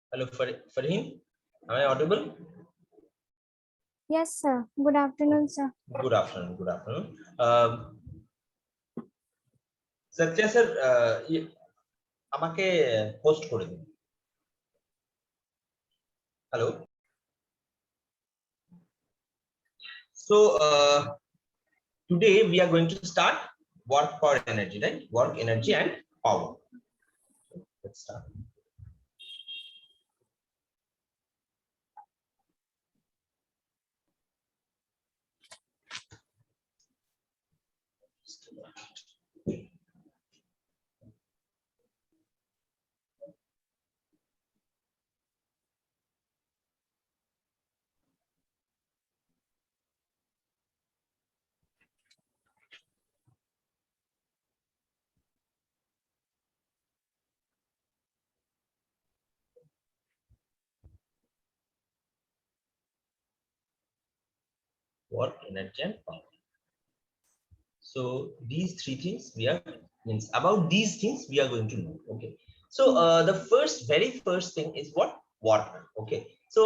Hello, Farheen. Am I audible? Yes, sir. Good afternoon, sir. Good afternoon. Good afternoon. Satya sir, আমাকে host করে দিন। Hello. So today we are going to start work for energy, right? Work, energy, and power. Let's start. Work, energy, and power. So these three things about these things we are going to know. Okay. So the very first thing is what? Work. Okay. So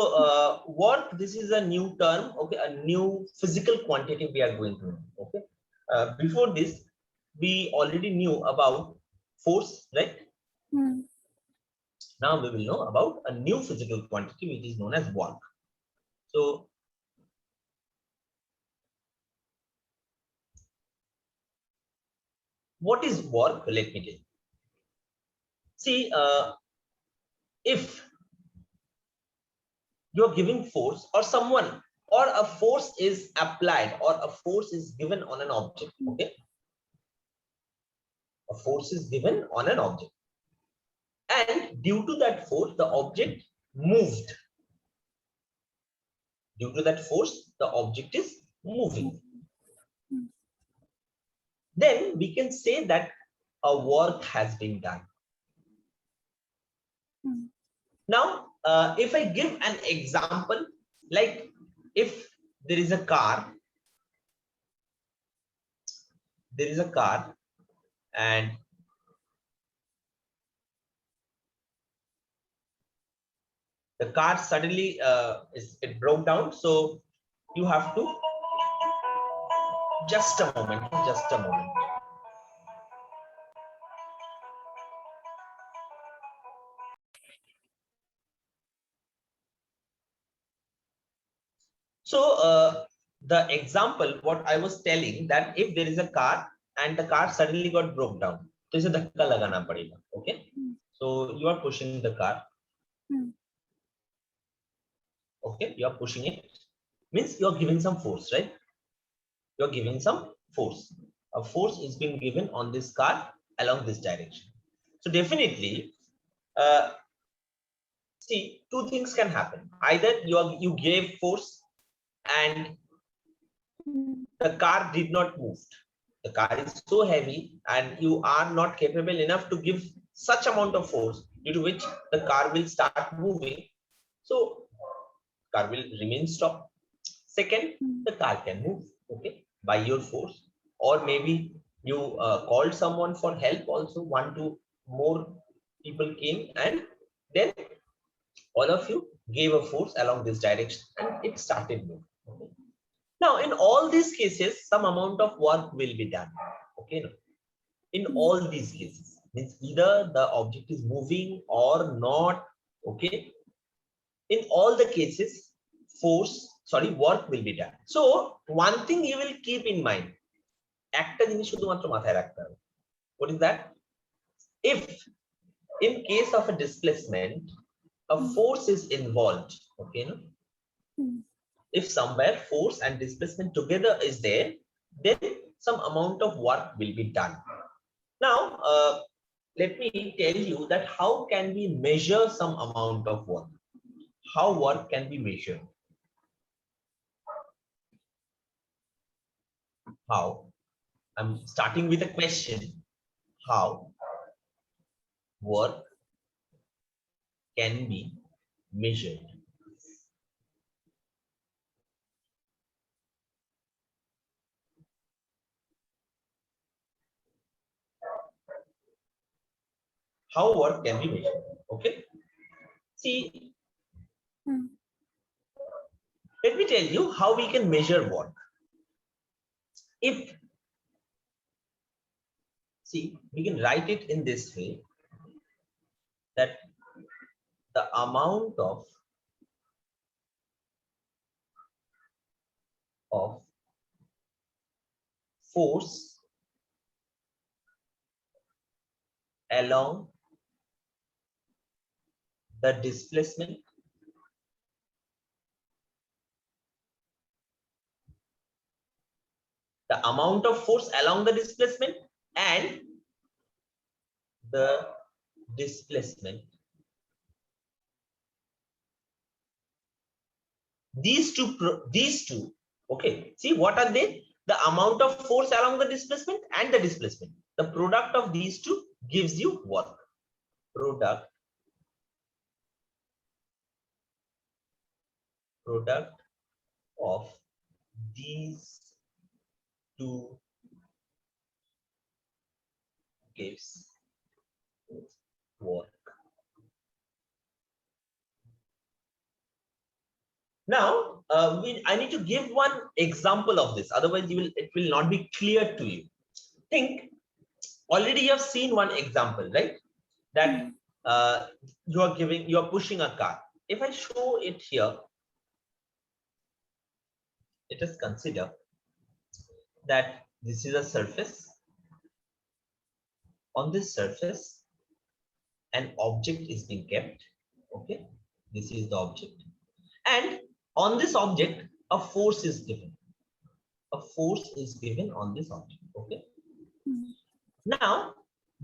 work, this is a new term. Okay, a new physical quantity we are going to know. Okay. Before this, we already knew about force, right? Now we will know about a new physical quantity which is known as work. So what is work? Let me tell you. See, if you're giving force or someone or a force is applied or a force is given on an object, okay, a force is given on an object and due to that force the object moved. Due to that force the object is moving, then we can say that a work has been done. Now if I give an example, like if there is a car and the car suddenly it broke down, so you have to just a moment. So the example what I was telling, that if there is a car and the car suddenly got broke down, तो इसे धक्का लगाना पड़ेगा. Okay, so you are pushing the car. Okay, you are pushing it, means you are giving some force, right? You are giving some force. A force is being given on this car along this direction. So definitely see, two things can happen. Either you gave force and the car did not move. The car is so heavy and you are not capable enough to give such amount of force, due to which the car will start moving. So car will remain stop. Second, the car can move, okay, by your force, or maybe you called someone for help also. 1 to more people came and then all of you gave a force along this direction and it started moving. Okay. Now in all these cases some amount of work will be done. Okay, no? In all these cases, means either the object is moving or not. Okay, in all the cases work will be done. So one thing you will keep in mind, একটা জিনিস শুধুমাত্র মাথায় রাখতে হবে. What is that? If in case of a displacement a force is involved, okay, no? If somewhere force and displacement together is there, then some amount of work will be done. Now let me tell you that how can we measure some amount of work. How work can be measured? How? I'm starting with a question. How work can be measured? How work can be measured? Okay, See, Hmm. let me tell you how we can measure work. If, see, we can write it in this way, that the amount of force along the displacement and the displacement. These two, okay. See, what are they? The amount of force along the displacement and the displacement. The product of these two gives you work. Product of these two gives work. Now, I need to give one example of this. Otherwise, it will not be clear to you. Think, already you have seen one example, right? That you are pushing a car. If I show it here, let us consider that this is a surface. On this surface, an object is being kept. Okay, this is the object, and on this object, a force is given. A force is given on this object. Okay. Now,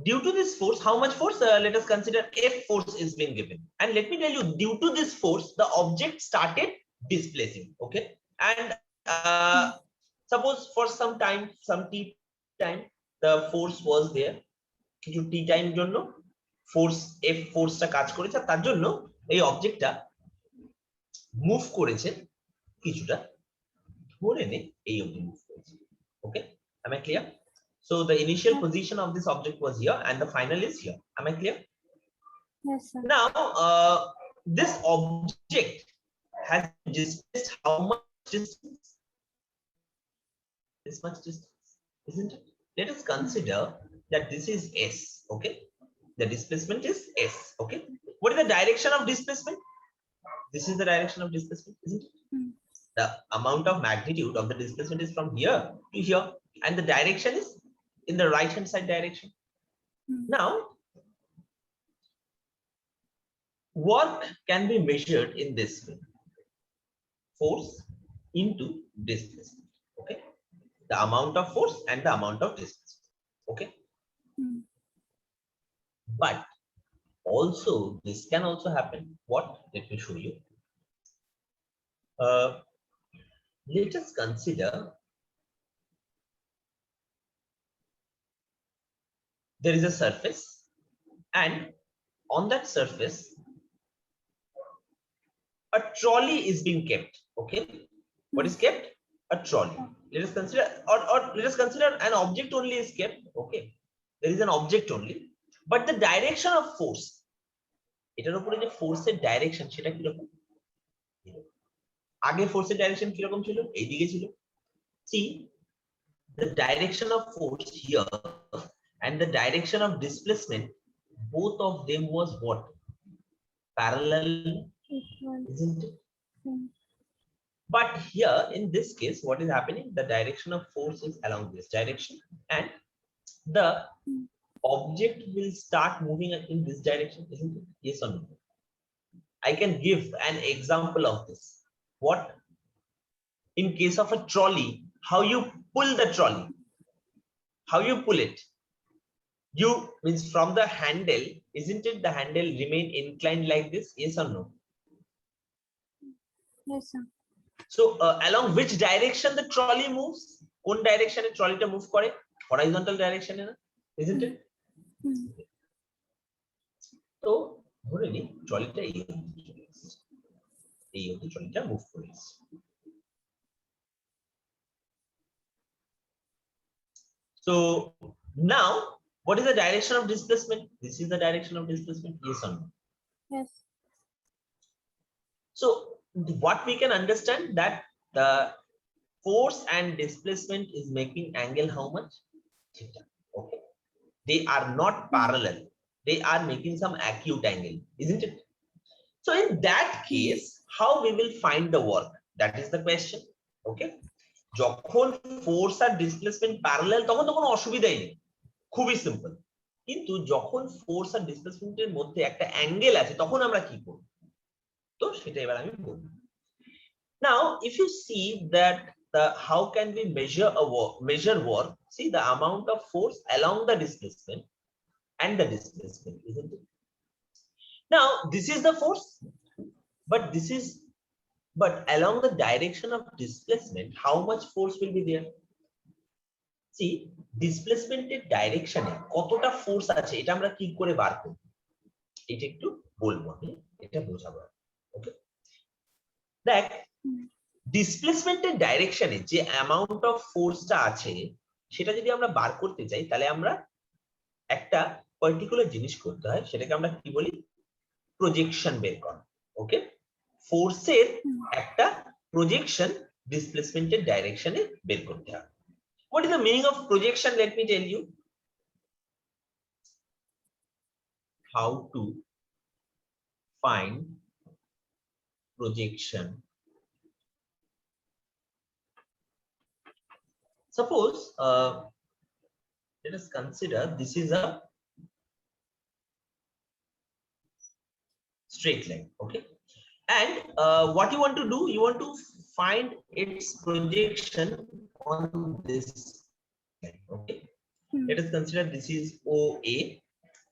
due to this force, how much force? Let us consider F force is being given. And let me tell you, due to this force, the object started displacing. Okay. And suppose for some time, some t time, the force was there. কিছু t time জন্য force F force-টা কাজ করেছে, তার জন্য এই অবজেক্টটা move করেছে কিছুটা, ধরে নে এই অবধি মুভ করেছে। Okay, am I clear? So the initial position of this object was here and the final is here. Am I clear? Yes, sir. Now, this object has displaced how much distance? This much distance, isn't it? Let us consider that this is S, okay? The displacement is S, okay? What is the direction of displacement? This is the direction of displacement, isn't it? The amount of magnitude of the displacement is from here to here, and the direction is in the right hand side direction. Now, work can be measured in this way: force into displacement. Okay, the amount of force and the amount of displacement. Okay, but also this can also happen. What? Let me show you. Let us consider there is a surface, and on that surface a trolley is being kept. Okay, what is kept? A trolley. Let us consider, or let us consider an object only is kept. Okay, there is an object only, but the direction of force, এটার উপরে যে ফোর্সের direction সেটা কি রকম? আগে ফোর্সের direction কি রকম ছিল? এইদিকে ছিল। See, the direction of force here and the direction of displacement, both of them was what? Parallel, isn't it? But here in this case, what is happening? The direction of force is along this direction, and the object will start moving in this direction, isn't it? Yes or no? I can give an example of this. What? In case of a trolley, how you pull the trolley? How you pull it? You means from the handle, isn't it? The handle remain inclined like this? Yes or no? Yes, sir. So along which direction the trolley moves? কোন direction এ trolley-টা move করে? Horizontal direction এ না? Isn't it? তো ধরে নি ট্রলিটা এই অবধি ট্রলিটা move করে এসেছে। So now, what is the direction of displacement? This is the direction of displacement. Yes or no? Yes. So what we can understand that the force and displacement is making angle how much? Theta. Okay, they are not parallel, they are making some acute angle, isn't it? So in that case, how we will find the work? That is the question. Okay, যখন force আর displacement parallel তখন তো কোনো অসুবিধাই নেই, খুবই simple. কিন্তু যখন force আর ডিসপ্লেসমেন্টের মধ্যে একটা অ্যাঙ্গেল আছে তখন আমরা কি করব, তো সেটা এবার আমি বলবো। Now if you see that how can we measure work, see the amount of force along the displacement and the displacement, isn't it? Now this is the force, but along the direction of displacement how much force will be there? See, displacement এর ডাইরেকশনে কতটা force আছে এটা আমরা কি করে বার করব, এটা একটু বলবো আমি, এটা বোঝাবো। ওকে, দেখ ডিসপ্লেসমেন্টের ডাইরেকশনে যে অ্যামাউন্ট অফ ফোর্সটা আছে সেটা যদি আমরা বার করতে চাই তাহলে আমরা একটা পার্টিকুলার জিনিস করতে হয়, সেটাকে আমরা কি বলি? প্রজেকশন বের করা। ওকে, ফোর্সের একটা প্রজেকশন ডিসপ্লেসমেন্টের ডাইরেকশনে বের করতে হয়। What is the meaning of projection? Let me tell you how to find projection. Suppose let us consider this is a straight line. Okay, and what you want to do, you want to find its projection on this line. Okay, let us consider this is OA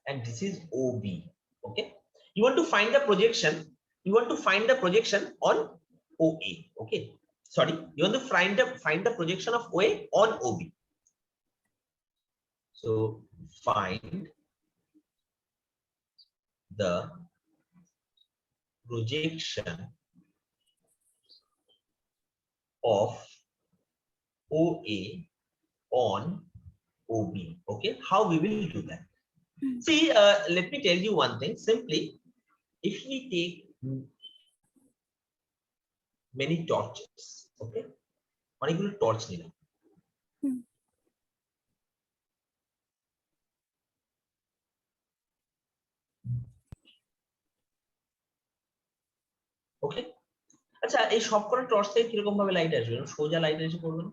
and this is OB. Okay, you want to find the projection, on OA. Okay, sorry, you want to find the projection of OA on OB. So find the projection of OA on OB. Okay, how we will do that? See, let me tell you one thing. Simply, if we take many torches, okay, অনেকগুলো torch নিলাম, ওকে, আচ্ছা এই সবকটা torch থেকে কিরকম ভাবে light আসবে? সোজা লাইট এসে পড়বে না?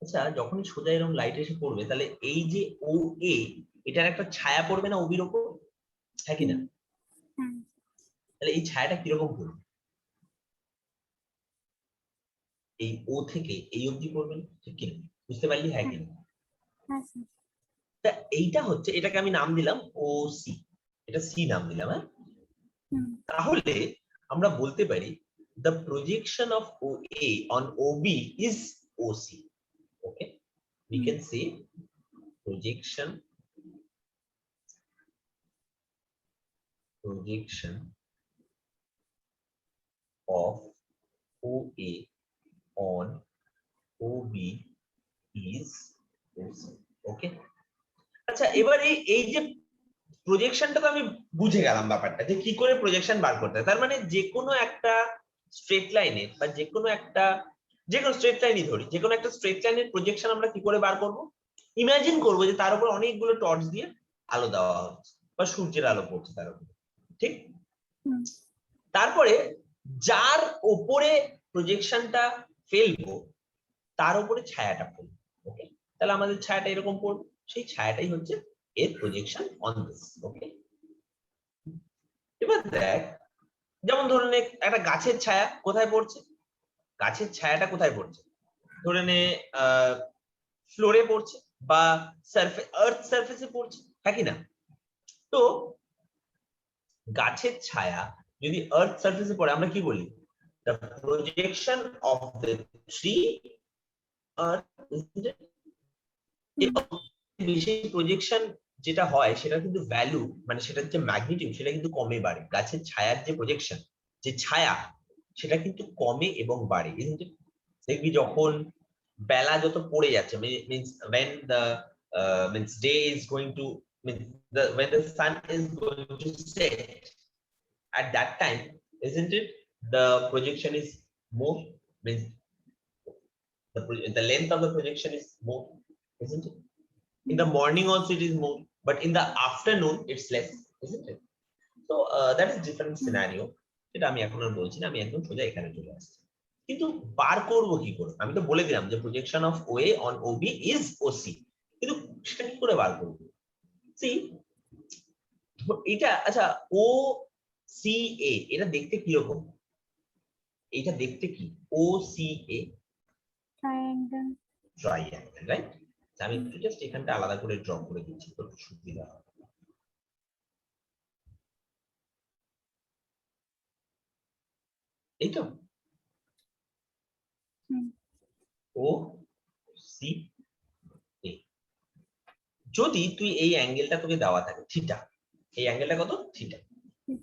আচ্ছা যখন সোজা এরকম লাইট এসে পড়বে তাহলে এই যে ও এ এটার একটা ছায়া পড়বে না ওবির উপর, হ্যাঁ কি না? তাহলে এই ছায়াটা কিরকম পড়বে? এই ও থেকে এই অবধি পড়বে, ঠিক কি না? বুঝতে পারলি, হ্যাঁ কি না? তা এইটা হচ্ছে, এটাকে আমি নাম দিলাম ও সি, এটা সি নাম দিলাম। হ্যাঁ, তাহলে আমরা বলতে পারি the projection of OA on OB is OC. Okay, we can say projection of OA on OB is OC. Okay, আচ্ছা এবার এই যে প্রজেকশনটা তো আমি বুঝে গেলাম ব্যাপারটা, যে কি করে প্রজেকশন বার করতে হয়। তার মানে যে কোনো একটা স্ট্রেট লাইনে বা যে কোনো স্ট্রেট লাইনই ধরি, যে কোনো একটা স্ট্রেট লাইনের প্রজেকশন আমরা কি করে বার করব? ইমাজিন করব যে তার উপর অনেকগুলো টর্চ দিয়ে আলো দেওয়া হচ্ছে বা সূর্যের আলো পড়ছে তার উপর, ঠিক? তারপরে যার উপরে প্রজেকশনটা ফেলবো তার উপরে ছায়াটা পড়বে। ওকে, তাহলে আমাদের ছায়াটা এরকম পড়বে, সেই ছায়াটাই হচ্ছে এর প্রজেকশন অন দিস। ওকে, এবার দেখ যেমন ধরে নে একটা গাছের ছায়া কোথায় পড়ছে, গাছের ছায়াটা কোথায় পড়ছে? ধরে নে ফ্লোরে পড়ছে বা আর্থ সারফেসে পড়ছে, হ্যাঁ কি না? তো গাছের ছায়া যদি আর্থ সারফেসে পড়ে আমরা কি বলি? the projection of the tree earth, isn't it? বেশি প্রজেকশন যেটা হয় সেটা কিন্তু ভ্যালু, মানে সেটার যে ম্যাগনিটিউড সেটা কিন্তু কমে বাড়ে। গাছের ছায়ার যে প্রজেকশন, যে ছায়া, সেটা কিন্তু কমে এবং বাড়ে, isn't it? দেখবি যখন বেলা যত পড়ে যাচ্ছে, means when the means day is going to when the sun is going to set, At that time, isn't it? The projection is more, means the length of the projection is more, isn't it? In the morning also it is more, but in the afternoon it's less, isn't it? So that is different scenario. সেটা আমি এখন আর বলছি না, আমি একদম সোজা এখানে চলে আসছি। কিন্তু বার করব কি করে? আমি তো বলে দিলাম যে projection of OA on OB is OC, কিন্তু সেটা কি করে বার করব? See, এটা আচ্ছা, OCA এটা দেখতে কি রকম? এটা দেখতে কি? OCA triangle. Triangle, right? আমি একটু জাস্ট এখানটা আলাদা করে ড্র করে দিচ্ছি তো সুবিধা হবে। এই তো OCA, যদি তুই এই অ্যাঙ্গেলটা তোকে দেওয়া থাকে থিটা, এই অ্যাঙ্গেলটা কত? থিটা।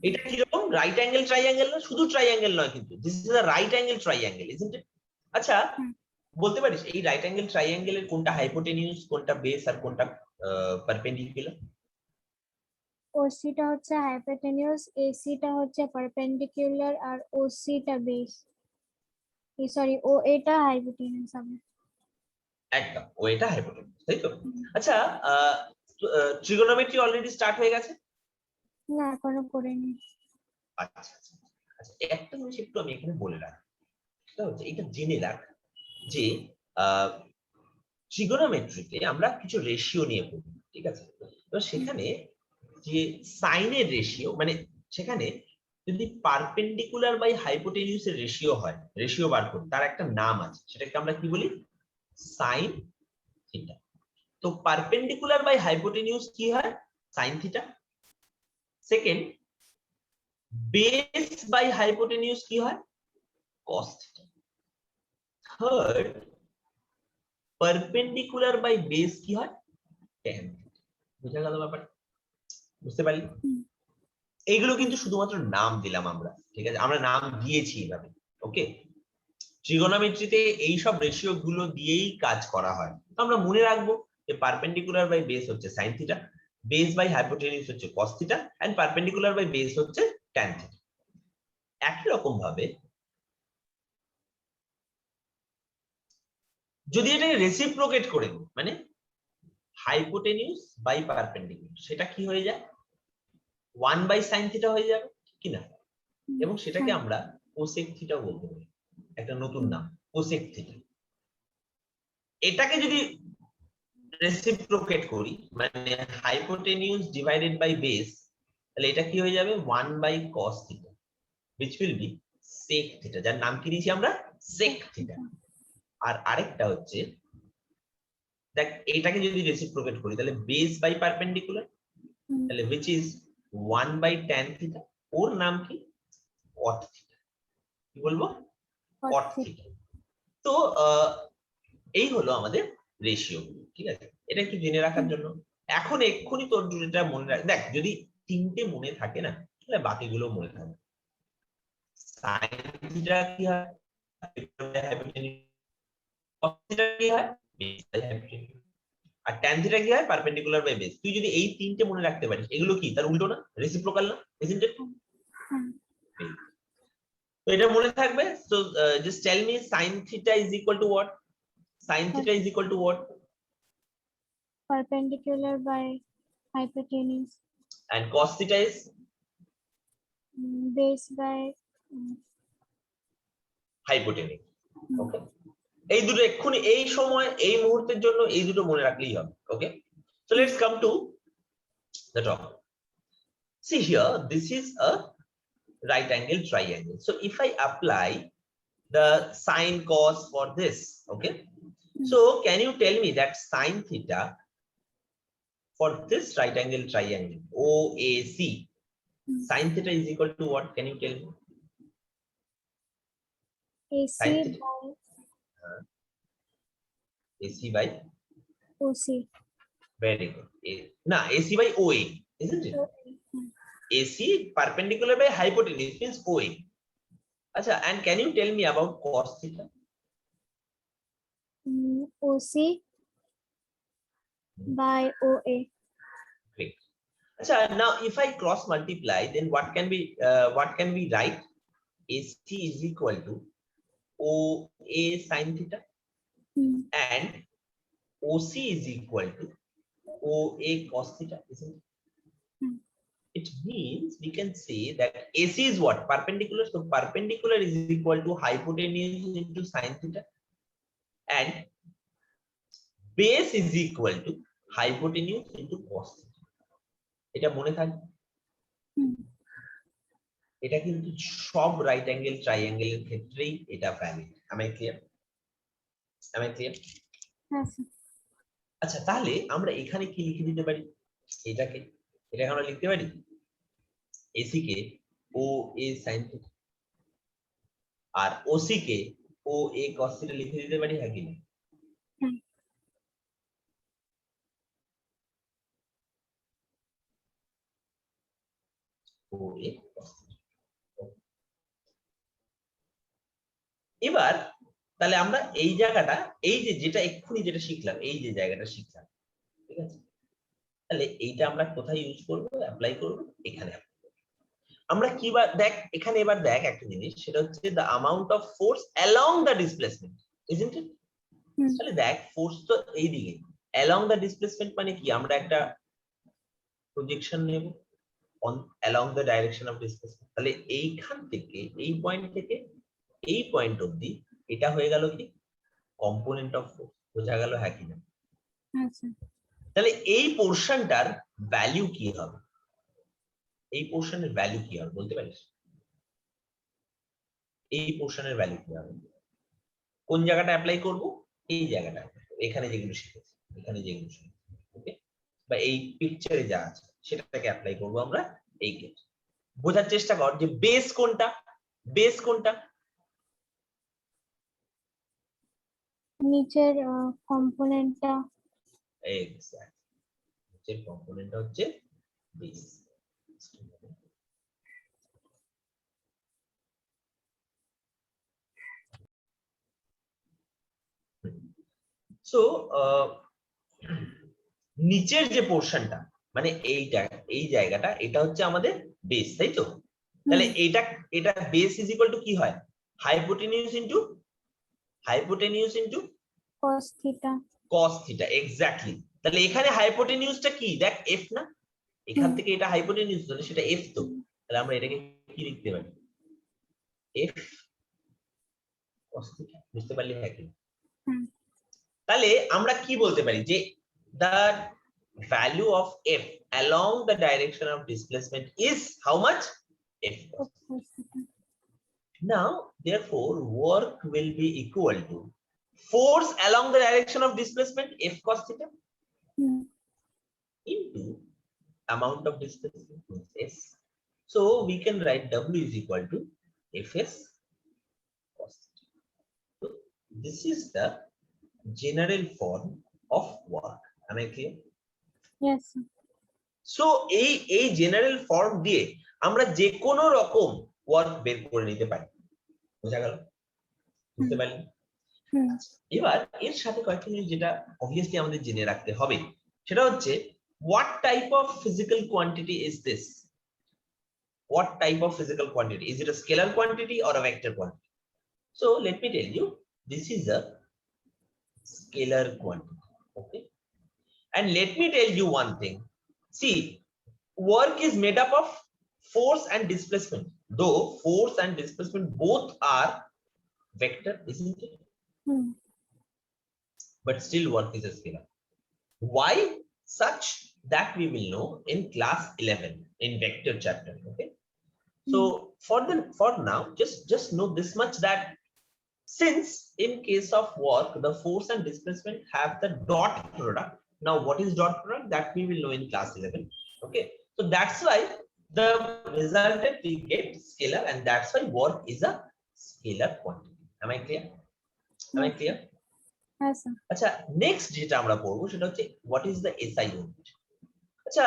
এটা কি রকম? রাইট অ্যাঙ্গেল ট্রাইঅ্যাঙ্গেল না? শুধু ট্রাইঅ্যাঙ্গেল নয় কিন্তু, this is a right angle triangle, isn't it? আচ্ছা, বলতে পারিস এই রাইট অ্যাঙ্গেল ট্রাইঅ্যাঙ্গেলের কোনটা হাইপোটেনিউস, কোনটা বেস, আর কোনটা পারপেন্ডিকুলার? OC টা হচ্ছে hypotenuse, AC টা হচ্ছে perpendicular, আর OC টা base, সরি OA টা hypotenuse হবে। একদম, ও এটা হাইপোটেনিউস, তাই তো? আচ্ছা, ট্রিগোনোমেট্রি অলরেডি স্টার্ট হয়ে গেছে? না, এখনো করিনি। আচ্ছা আচ্ছা আচ্ছা, একটা জিনিস একটু আমি এখানে বলে রাখি, সেটা হচ্ছে এটা জেনে রাখ যে ট্রিগোনোমেট্রিতে আমরা কিছু রেশিও নিয়ে পড়ি, ঠিক আছে? তো সেখানে যে সাইনের রেশিও, মানে সেখানে যদি পারপেন্ডিকুলার বাই হাইপোটেনিউসের রেশিও হয়, রেশিও বার করি, তার একটা নাম আছে, সেটাকে আমরা কি বলি? Sine theta. তো পারপেন্ডিকুলার বাই হাইপোটেনিউস কি হয়? Sine theta. Second, base by hypotenuse কি হয়? Cos theta. Third, perpendicular by base কি হয়? Tan theta. বুঝা গেল ব্যাপার? বুঝতে পারলি? এইগুলো কিন্তু শুধুমাত্র নাম দিলাম আমরা, ঠিক আছে? আমরা নাম দিয়েছি এইভাবে, ওকে? ট্রিগোনোমেট্রিতে এই সব রেশিও গুলো দিয়েই কাজ করা হয়। তো আমরা মনে রাখবো যে পারপেন্ডিকুলার বাই বেস হচ্ছে sine theta, base by hypotenuse হচ্ছে cos theta, and perpendicular by base হচ্ছে ট্যান থিটা। একই রকম ভাবে যদি এটাকে রেসিপ্রোকেট করে দিই, মানে হাইপোটেনিউস বাই পারপেন্ডিকুলার, সেটা কি হয়ে যায়? 1 বাই সাইন থিটা হয়ে যাবে, কি না? এবং সেটাকে আমরা কোসেক থিটা বলতে পারি, একটা নতুন নাম, কোসেক থিটা। এটাকে যদি রেসিপ্রোকেট করি, মানে হাইপোটেনিউস ডিভাইডেড বাই বেস, তাহলে এটা কি হয়ে যাবে? 1 by cos theta, which will be sec theta, যার নাম কি দিয়েছি আমরা? sec theta. আর আরেকটা হচ্ছে, দেখ এটাকে যদি রেসিপ্রোকেট করি তাহলে বেস বাই পারপেন্ডিকুলার, তাহলে which is 1 by tan theta, ওর নাম কি? cot theta. কি বলবো? cot theta. তো এই হলো আমাদের রেশিও, ঠিক আছে? এটা একটু জেনে রাখার জন্য। এখন এক্ষুনি তোর যেটা মনে রাখ, দেখ যদি তিনটে মনে থাকে না, তাহলে বাকিগুলো মনে থাকে। সাইন থিটা কি হয়? cos থিটা কি হয়? Base by hypotenuse. আর tan থিটা কি হয়? Perpendicular by base. তুই যদি এই তিনটে মনে রাখতে পারিস, এগুলো কি তার উল্টো না? রেসিপ্রোকাল না, isn't it? তো এটা মনে থাকবে। So just tell me sin theta is equal to what? Sin theta is equal to what? Perpendicular by hypotenuse. And cos theta is? Base by hypotenuse. Okay, এই দুটো এক্ষুনি এই সময় এই মুহূর্তের জন্য এই দুটো মনে রাখলেই হবে। ওকে, so let's come to the topic. See here, this is a right angle triangle. So if I apply the sin cos for this, okay, so can you tell me that sin theta for this right angle triangle OAC, sin theta is equal to what? Can you tell me? AC by AC by OC. very good. Nah, AC by OA, isn't it? AC perpendicular by hypotenuse means OA. Acha, and can you tell me about cos theta? OC by OA. Great. Acha, now if I cross multiply, then what can we write? AC is equal to OA sin theta and OC is equal to OA cos theta, isn't it? It means we can say that AC is what? Perpendicular. So perpendicular is equal to hypotenuse into sin theta and base is equal to hypotenuse into cos theta. এটা মনে থাকবে? এটা কিন্তু সব right angle ট্রাইঅ্যাঙ্গেলের ক্ষেত্রেই এটা valid. Am I clear? আচ্ছা, তাহলে আমরা এখানে কি লিখে দিতে পারি? এটাকে আমরা লিখতে পারি AC কে OA sin theta আর OC কে OA cos theta লিখে দিতে পারি, হ্যাঁ কি না? OA cos theta। এবার তাহলে আমরা এই জায়গাটা, এই যেটা এক্ষুনি যেটা শিখলাম, এই যে জায়গাটা শিখলাম, ঠিক আছে? তাহলে এইটা আমরা কোথায় ইউজ করব? অ্যাপ্লাই করব এখানে। আমরা কি দেখ এখানে এবার দেখ একটা জিনিস, সেটা হচ্ছে the amount of force along the displacement, isn't it? তাহলে দেখ ফোর্স তো এইদিকে, along the displacement মানে কি? আমরা একটা প্রজেকশন নেব on along the direction of displacement। তাহলে এইখান থেকে এই পয়েন্ট থেকে এই পয়েন্ট অবধি এটা হয়ে গেল কি কম্পোনেন্ট অফ ফোর্স। বোঝা গেল, হ্যাঁ কি না? আচ্ছা, তাহলে এই পোরশনটার ভ্যালু কি হবে? এই পোরশনের ভ্যালু কি হবে বলতে পারিস? এই পোরশনের ভ্যালু কি হবে? কোন জায়গাটা অ্যাপ্লাই করব? এই জায়গাটা, এখানে যেগুলো শিখেছি, ওকে, বা এই পিকচারে যা আছে সেটাকে অ্যাপ্লাই করব আমরা এই ক্ষেত্রে। বোঝার চেষ্টা কর যে বেস কোনটা, নিচের কম্পোনেন্টটা। এক্স্যাক্টলি, নিচের কম্পোনেন্টটা হচ্ছে বেস। সো নিচের যে পোরশনটা মানে এই জায়গাটা, এটা হচ্ছে আমাদের বেস, তাই তো? তাহলে এটা বেস ইজ ইকুয়াল টু কি হয়? হাইপোটেনিউজ ইনটু cos থিটা। এক্স্যাক্টলি। তাহলে এখানে হাইপোটেনিউজটা কি? দেখ f না, এখান থেকে এটা হাইপোটেনিউজ, তাহলে সেটা f তো। তাহলে আমরা এটাকে কি লিখতে পারি? f cos theta. বুঝতে পারলি, হ্যাঁ কি? তাহলে আমরা কি বলতে পারি যে the value of f along the direction of displacement is how much? F cos theta. Now therefore work will be equal to force along the direction of displacement F cos theta into amount of displacement S. So we can write W is equal to Fs cos theta. So this is the general form of work. Am I clear? Yes. So এই general form দিয়ে আমরা যে কোনো রকম work বের করে নিতে পারি। বোঝা গেল? বুঝতে পারলি? এবার এর সাথে কয়েকটা জিনিস যেটা অবভিয়াসলি আমাদের জেনে রাখতে হবে, সেটা হচ্ছে what type of physical quantity is this? What type of physical quantity? Is it a scalar quantity or a vector quantity? So let me tell you, this is a scalar quantity. Okay, and let me tell you one thing. See, work is made up of force and displacement, though force and displacement both are vector, isn't it? But still work is a scalar. Why? Such that we will know in class 11 in vector chapter. Okay, so for now just know this much, that since in case of work the force and displacement have the dot product. Now what is dot product? That we will know in class 11. Okay, so that's why the resultant we get scalar, and that's why work is a scalar quantity. Am I clear? আচ্ছা, next যেটা আমরা পড়বো সেটা হচ্ছে what is the SI unit. আচ্ছা,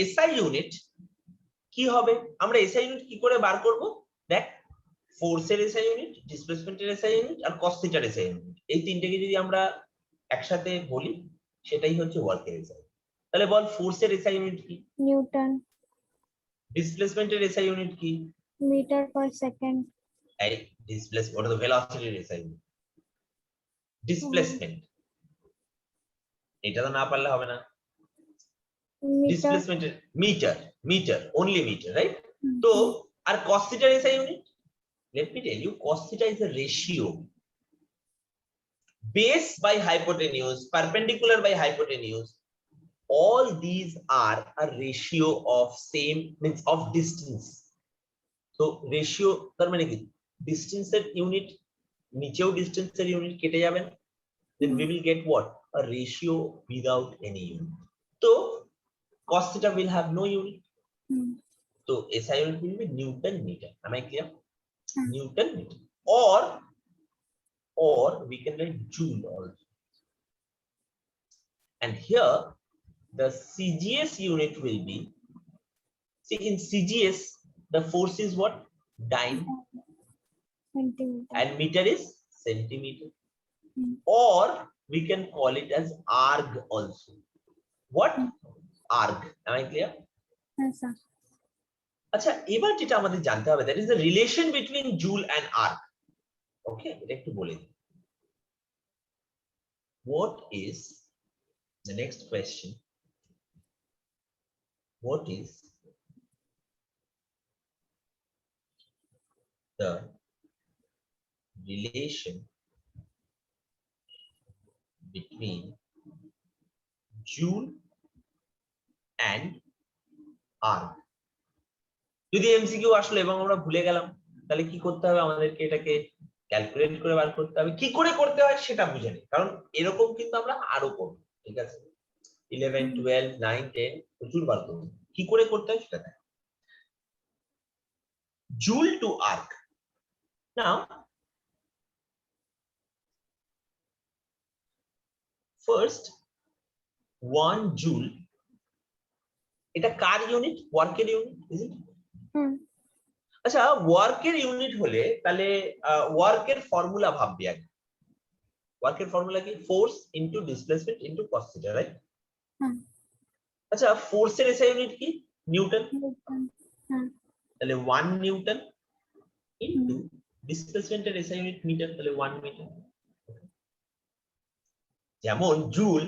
SI unit কি হবে? আমরা SI unit কি করে বার করব? দেখ, ফোর্সের SI ইউনিট, ডিসপ্লেসমেন্টের SI ইউনিট আর cos থিটার SI ইউনিট, এই তিনটেকে যদি আমরা একসাথে বলি সেটাই হচ্ছে ওয়ার্কের SI। তাহলে বল ফোর্সের এসআই ইউনিট কি? নিউটন। ডিসপ্লেসমেন্টের এসআই ইউনিট কি? Metre per second. এই ডিসপ্লেস ওটা তো ভেলোসিটির এসআই ইউনিট। ডিসপ্লেসমেন্ট এটা তো না পারলে হবে না। মিটার। ডিসপ্লেসমেন্টের মিটার only meter, right? তো আর cos theta SI unit, let me tell you, cos theta is a ratio. Base by hypotenuse, perpendicular by hypotenuse, all these are a ratio of same, means of distance. So ratio তার মানে কি, distance এর unit নিচেও distance এর unit কেটে যাবেন, then we will get what? A ratio without any unit. So cos theta will have no unit. So SI unit will be Newton meter. Am I clear? Newton meter. Or we can write joule also. And here the CGS unit will be, see in CGS the force is what? Dyne. Centimeter. And meter is centimeter. Or we can call it as arg also. What? Arg. Am I clear? Yes, sir. আচ্ছা এবার যেটা আমাদের জানতে হবে, that is the relation between joule and arc. Okay, এটা একটু বলে দিই। What is the next question? What is the relation between joule and arc? যদি এমসিকিউ আসলে এবং আমরা ভুলে গেলাম, তাহলে কি করতে হবে? আমাদেরকে এটাকে ক্যালকুলেট করে বার করতে হবে। কি করে করতে হয় সেটা বুঝে নিই, কারণ এরকম কিন্তু আমরা আরো করব, ঠিক আছে? 11, 12, 9, 10 প্রচুর বার করব। কি করে করতে হয় সেটা দেখ। Joule to arc. Now, first 1 joule, এটা কার ইউনিট? ওয়ার্কের ইউনিট, is it? আচ্ছা ওয়ার্কের ইউনিট হলে তাহলে ওয়ার্কের ফর্মুলা ভাববি আগে। ওয়ার্কের ফর্মুলা কি? Force into displacement into cos theta, right? আচ্ছা ফোর্সের এসআই ইউনিট কি? নিউটন। তাহলে 1 নিউটন ইনটু ডিসপ্লেসমেন্টের এসআই ইউনিট মিটার, তাহলে 1 মিটার। যেমন জুল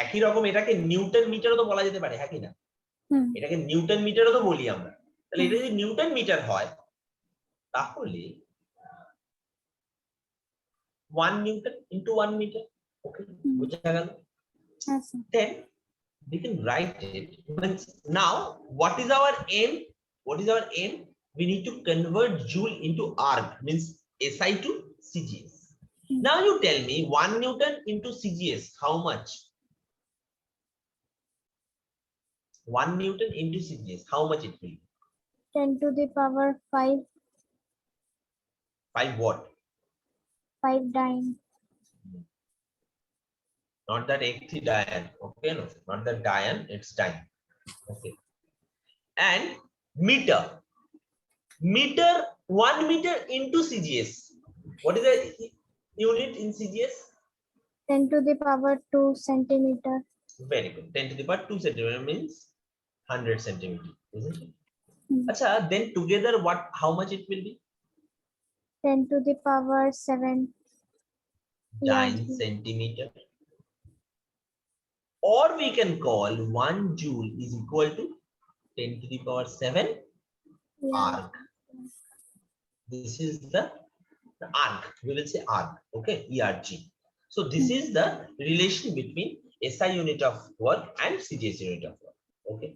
একই রকম এটাকে নিউটন মিটারও তো বলা যেতে পারে, হ্যাঁ কি না? এটাকে নিউটন মিটারও তো বলি আমরা। তাহলে এটা যদি নিউটন মিটার হয় তাহলে 1 নিউটন ইনটু 1 মিটার। ওকে, বুঝা গেল? Then we can write it. Now what is our aim? What is our aim? We need to convert joule into arc, means SI to CGS. Now you tell me 1 Newton into CGS, how much? 1 Newton into CGS, how much it will be? 10 to the power 5. 5 what? 5 dyne. Not that diane. Okay, no, not that diane, it's dyne. Okay. And meter. Meter, 1 meter into CGS. What is the unit in CGS? 10 to the power 2 centimeter. Very good. 10 to the power 2 centimeter means 100 centimeter, isn't it? Acha, then together what? How much it will be? 10 to the power 7 9 centimeter. Or we can call 1 joule is equal to 10 to the power 7 arc. This is the arc. We will say arc. Okay, ERG. So this is the relation between SI unit of work and CGS unit of work. Okay,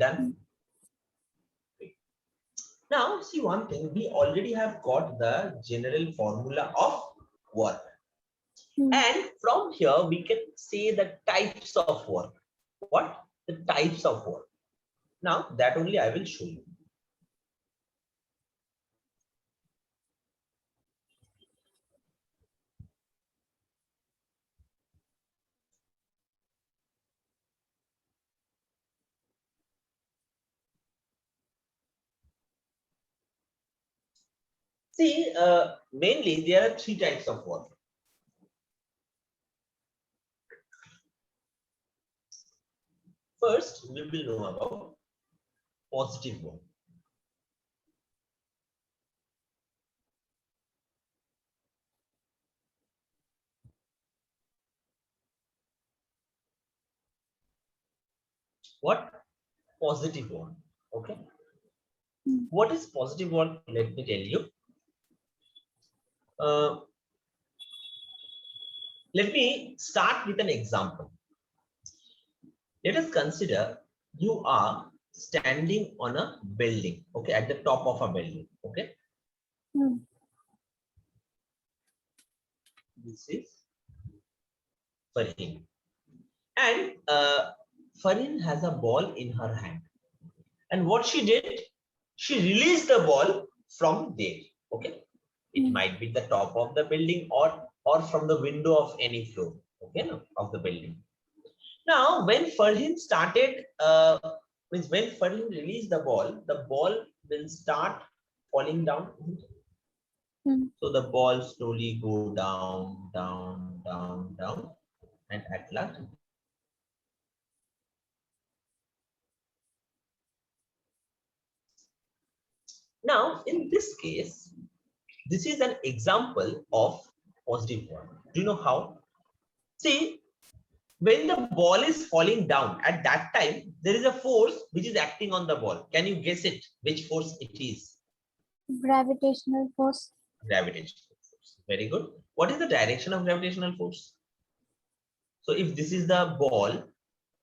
done. Now see one thing, we already have got the general formula of work. And from here we can say the types of work. What? The types of work. Now that only I will show you. See, mainly there are 3 types of work. First, we will know about positive bond. What? Positive bond. Okay. What is positive bond? Let me tell you. Let me start with an example. Let us consider you are standing on a building, okay, at the top of a building, okay. This is Farheen, and Farheen has a ball in her hand, and what she did, she released the ball from there, okay. It might be the top of the building or from the window of any floor, okay, no, of the building. Now, when Farheen started, when Farheen released the ball will start falling down. So the ball slowly go down, down, down, down, and at last. Now, in this case, this is an example of positive bond. Do you know how? See, when the ball is falling down, at that time, there is a force which is acting on the ball. Can you guess it? Which force it is? Gravitational force. Gravitational force. Very good. What is the direction of gravitational force? So if this is the ball,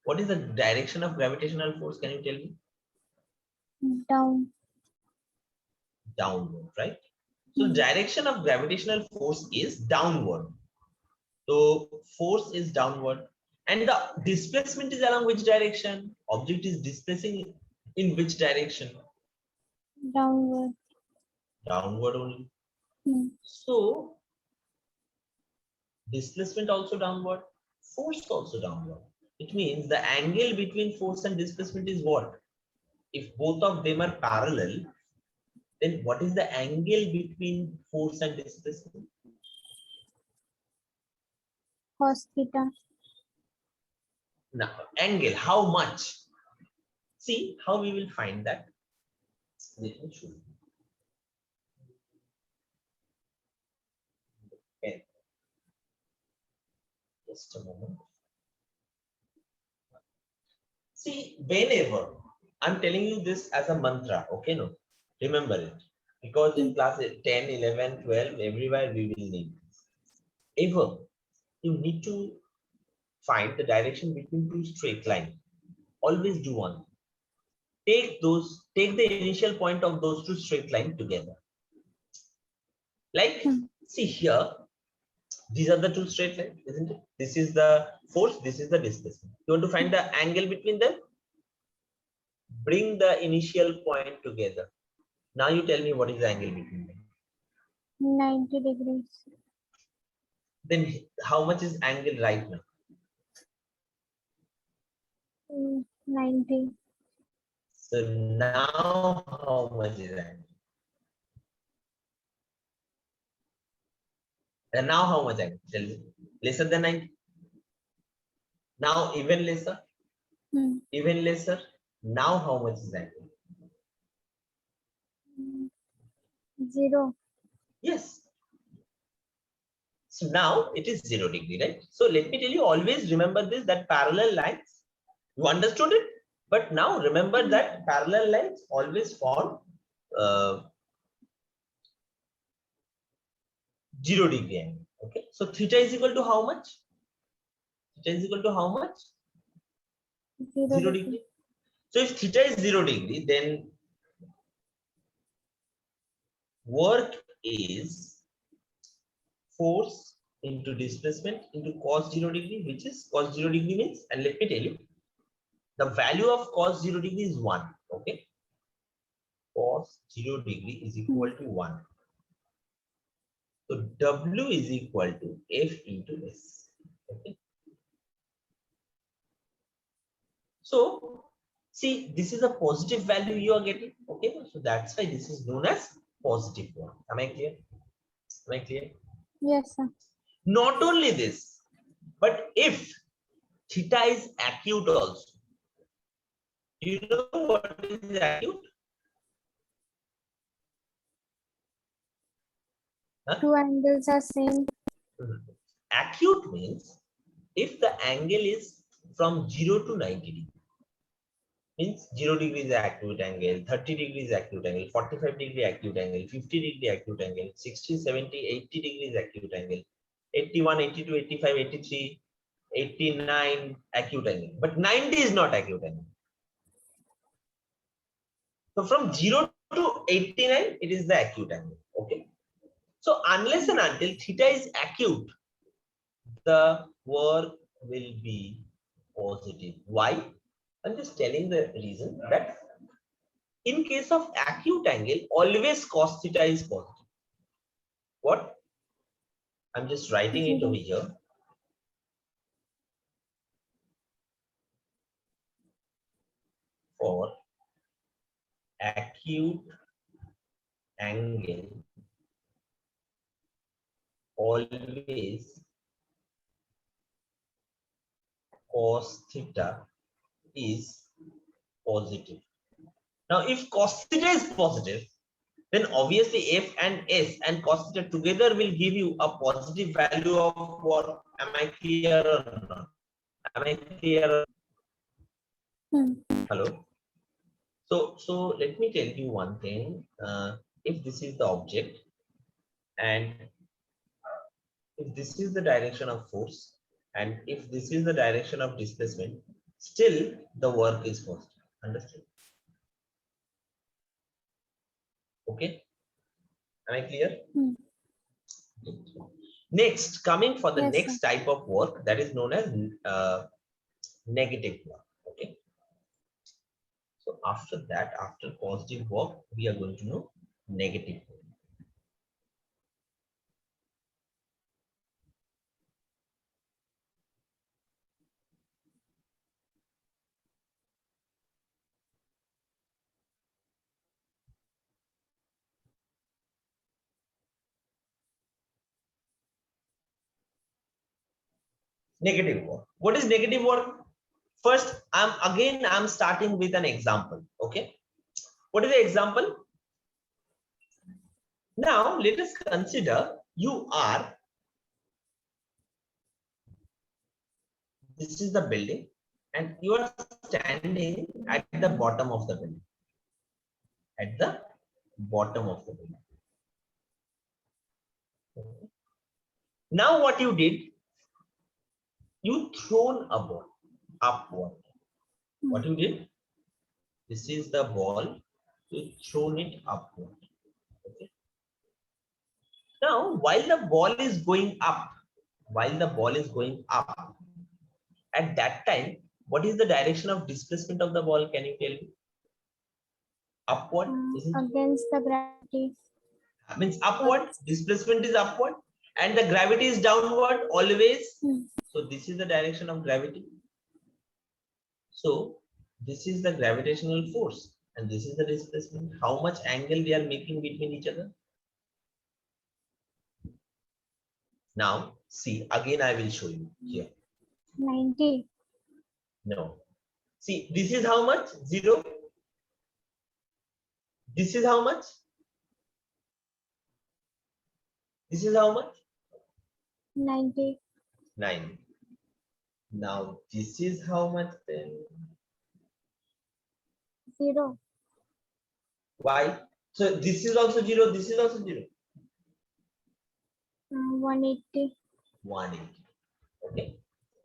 what is the direction of gravitational force? Can you tell me? Down. Downward, right? So direction of gravitational force is downward. So force is downward. And the displacement is along which direction? Object is displacing in which direction? Downward. Downward only. So displacement also downward, force also downward. It means the angle between force and displacement is what? If both of them are parallel, then what is the angle between force and displacement? Cos theta. Now, angle, how much? See how we will find that. Let me show you. Okay. Just a moment. See, whenever I'm telling you this as a mantra, okay, no, remember it, because in class 10, 11, 12, everywhere we will need this. Ever you need to find the direction between two straight lines. Always do one. Take the initial point of those two straight lines together. Like, see here, these are the two straight lines, isn't it? This is the force, this is the displacement. You want to find the angle between them? Bring the initial point together. Now you tell me what is the angle between them. 90 degrees. Then how much is angle right now? 90. So now how much is angle? And now how much angle? Tell me. Lesser than 90? Now even lesser? Even lesser? Now how much is angle? 0. Yes. So now it is 0 degree, right? So let me tell you, always remember this, that parallel lines, you understood it? But now remember that parallel lines always form 0 degree angle. Okay. So theta is equal to how much? Theta is equal to how much? 0 degree. So if theta is 0 degree, then work is force into displacement into cos 0 degree, which is cos 0 degree means, and let me tell you, the value of cos 0 degree is 1. Okay. Cos 0 degree is equal to 1. So W is equal to F into S. Okay. So see, this is a positive value you are getting. Okay. So that's why this is known as positive one. Am I clear? Am I clear? Yes, sir. Not only this, but if theta is acute also, Do you know what is acute? Huh? Two angles are same. Acute means if the angle is from 0 to 90 degrees, means 0 degrees acute angle, 30 degrees acute angle, 45 degree acute angle, 50 degree acute angle, 60, 70, 80 degrees acute angle, 81, 82, 85, 83, 89 acute angle. But 90 is not acute angle. So from 0 to 89, it is the acute angle. Okay. So unless and until theta is acute, the work will be positive. Why? I'm just telling the reason that in case of acute angle, always cos theta is positive. What? I'm just writing it over here. For acute angle, always cos theta is positive. Now, if cos theta is positive, then obviously F and S and cos theta together will give you a positive value of what? Am I clear or not? Am I clear? Hello. So let me tell you one thing. If this is the object and if this is the direction of force and if this is the direction of displacement, still the work is positive. Understood? Okay. Am I clear? Next, coming for the Yes, next sir. type of work that is known as negative work. Okay. So after that, after positive work, we are going to know negative work. Negative work. What is negative work? First, I'm starting with an example. Okay. What is the example? Now let us consider this is the building and you are standing at the bottom of the building. At the bottom of the building. Now what you did, you thrown a ball upward. What you did? This is the ball, you thrown it upward. Okay. Now while the ball is going up, at that time, what is the direction of displacement of the ball? Can you tell me? Upward, Against the gravity. means upward, displacement is upward and the gravity is downward always. So this is the direction of gravity. So this is the gravitational force and this is the displacement. How much angle we are making between each other? Now see, again I will show you here. 90. No. See, this is how much? 0. This is how much? This is how much? 90. 9. Now this is how much then? 0. Why? So this is also 0, this is also 0. 180. 180. Okay.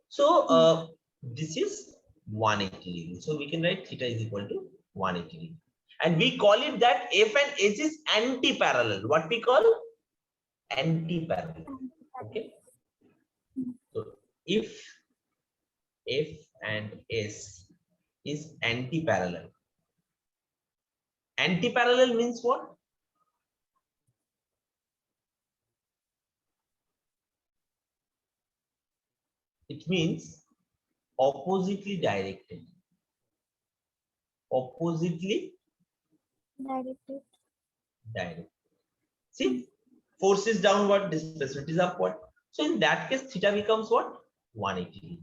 So this is 180 degrees. So we can write theta is equal to 180 degrees. And we call it that F and H is anti-parallel. What we call? Anti-parallel. Okay. So if F and S is anti-parallel. Anti-parallel means what? It means oppositely directed. Oppositely directed. See, force is downward, displacement is upward. So in that case, theta becomes what? 180.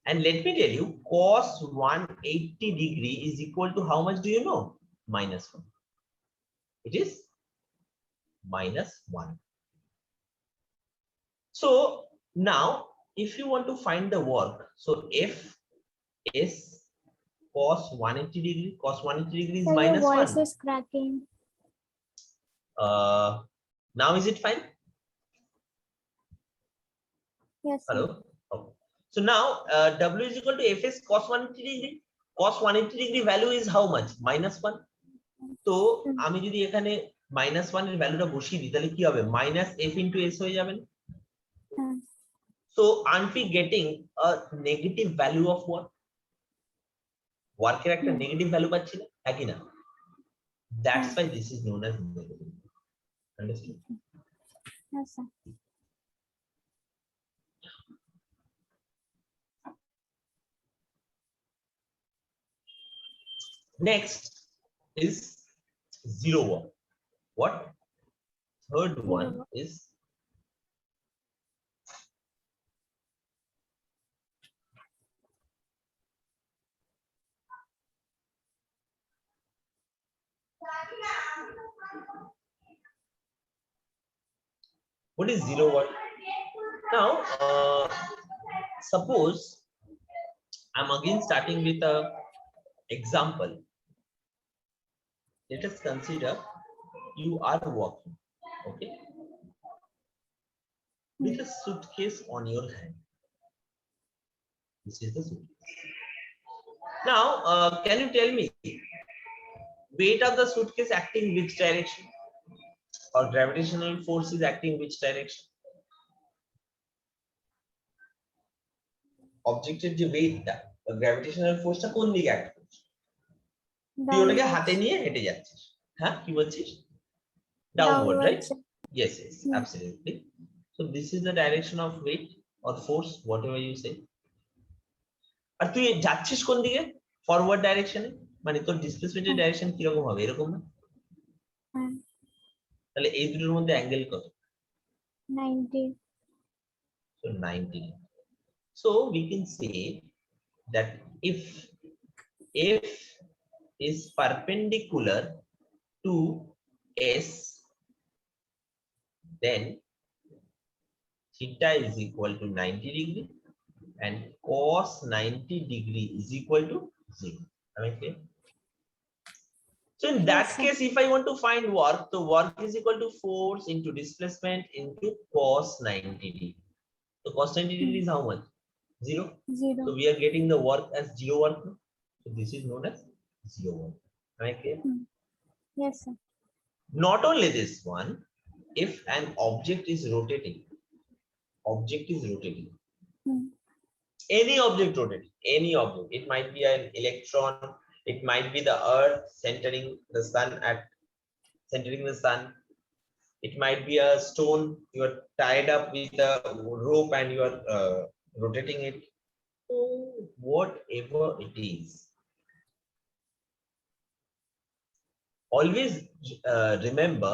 And let me tell you, cos 180 degree is equal to how much do you know? -1. It is -1. So now if you want to find the work, so F is cos 180 degree. Cos 180 degree is So your -1. voice is cracking. Now is it fine? Yes, sir. Hello. Okay. So now W is equal to Fs cos 180 degree. Cos 180 degree value is how much? -1. তো আমি যদি এখানে -1 এর ভ্যালুটা বসিয়ে দিই তাহলে কি হবে? -F into S হয়ে যাবে। So aren't we getting a negative value of work? ওয়ার্কের একটা নেগেটিভ ভ্যালু পাচ্ছি না, একই না? That's why this is known as negative. Understood? Yes, sir. Next is zero work. What? Third one is what is zero work? Now, suppose I'm again starting with a example. Let us consider you are working, okay, with a suitcase on your hand. This is the suitcase. Now, can you tell me weight of the suitcase acting which direction, or gravitational force is acting which direction? Objective যে weightটা, gravitational force টা কোন দিকে act করছে? তুই ওটাকে হাতে নিয়ে হেঁটে যাচ্ছিস, হ্যাঁ কি বলছিস? Downward, right? Yes, absolutely. So this is the direction of weight or force, whatever you say. আর তুই যাচ্ছিস কোন দিকে? ফরওয়ার্ড ডাইরেকশনে, মানে তোর ডিসপ্লেসমেন্টের ডাইরেকশন কি রকম হবে? এরকম না? তাহলে এই দুটোর মধ্যে অ্যাঙ্গেল কত? 90. So 90. So we can say that if F is perpendicular to S, then theta is equal to 90 degree and cos 90 degree is equal to 0. Am I clear? So in that case, if I want to find work, the work is equal to force into displacement into cos 90 degree. So cos 90 degree is how much? 0. So we are getting the work as 0 work. So this is known as 0 work. Am I clear? Yes, sir. Not only this one, if an object is rotating, any object rotating, any object, it might be an electron, it might be the earth centering the sun, it might be a stone you are tied up with a rope and you are rotating it. So whatever it is, always remember,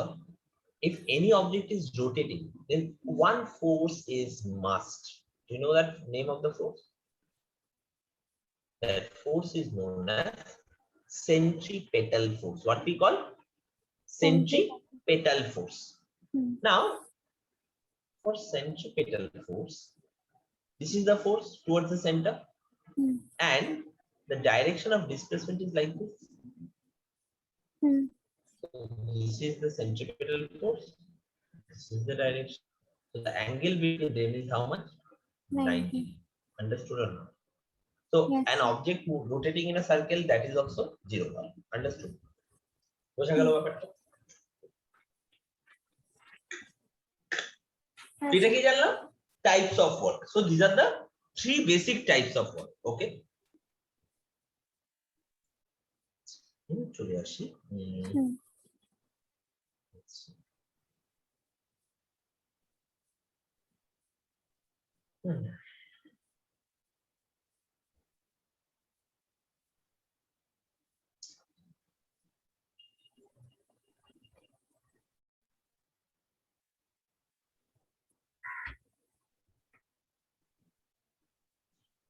if any object is rotating, then one force is must. Do you know that name of the force? That force is known as centripetal force. What we call centripetal force. Now, for centripetal force, this is the force towards the center, and the direction of displacement is like this. So this is the centripetal force. This is the direction. So the angle between them is how much? 90. Understood or not? So an object rotating in a circle, that is also 0. Understood? Types of work. So these are the 3 basic types of work. Okay.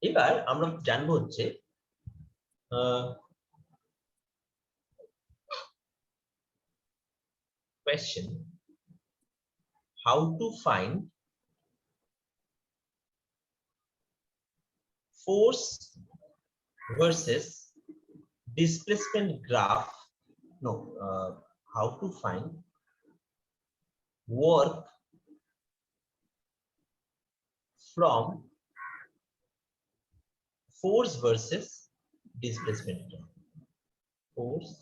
এবার আমরা জানবো হচ্ছে question, how to find force versus displacement graph. No, how to find work from force versus displacement graph. Force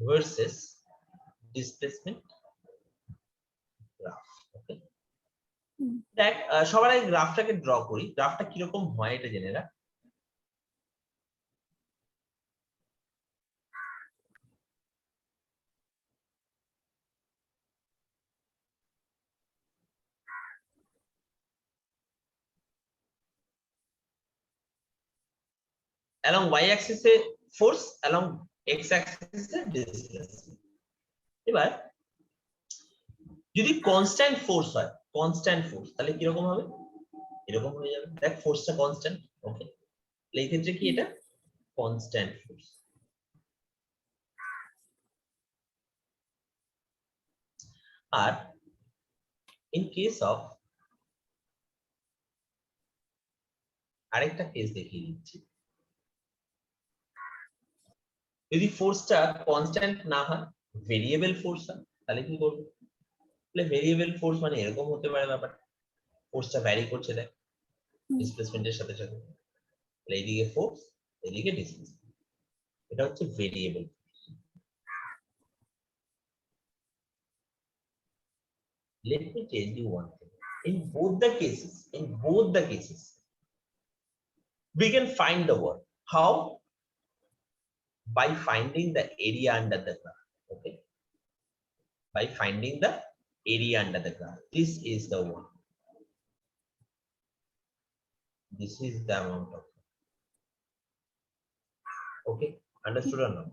versus displacement graph. Okay. দেখ সবার আগে গ্রাফটাকে draw করি। গ্রাফটা কিরকম হয় এটা জেনে রাখ। along y axis এ force, along x axis এ displacement। এবার যদি কনস্ট্যান্ট ফোর্স হয়, কনস্ট্যান্ট ফোর্স, তাহলে কিরকম হবে? এরকম হয়ে যাবে। দেখ ফোর্সটা কনস্ট্যান্ট। ওকে, এই ক্ষেত্রে কি এটা কনস্ট্যান্ট ফোর্স। আর ইন কেস অফ আরেকটা কেস দেখিয়ে দিচ্ছি। যদি ফোর্সটা কনস্ট্যান্ট না হয়, ভেরিয়েবল ফোর্স হয়, তাহলে কি করবে? তাহলে ভেরিয়েবল ফোর্স মানে এরকম হতে পারে ব্যাপারটা, ফোর্সটা ভ্যারি করছে দেখ ডিসপ্লেসমেন্টের সাথে সাথে। তাহলে এইদিকে ফোর্স, এইদিকে ডিসপ্লেসমেন্ট, এটা হচ্ছে variable. Let me tell you one thing. In both the cases, we can find the work. How? By finding the area under the graph. Okay. By finding the area under the graph. This is the one. This is the amount of. Okay. Understood or not?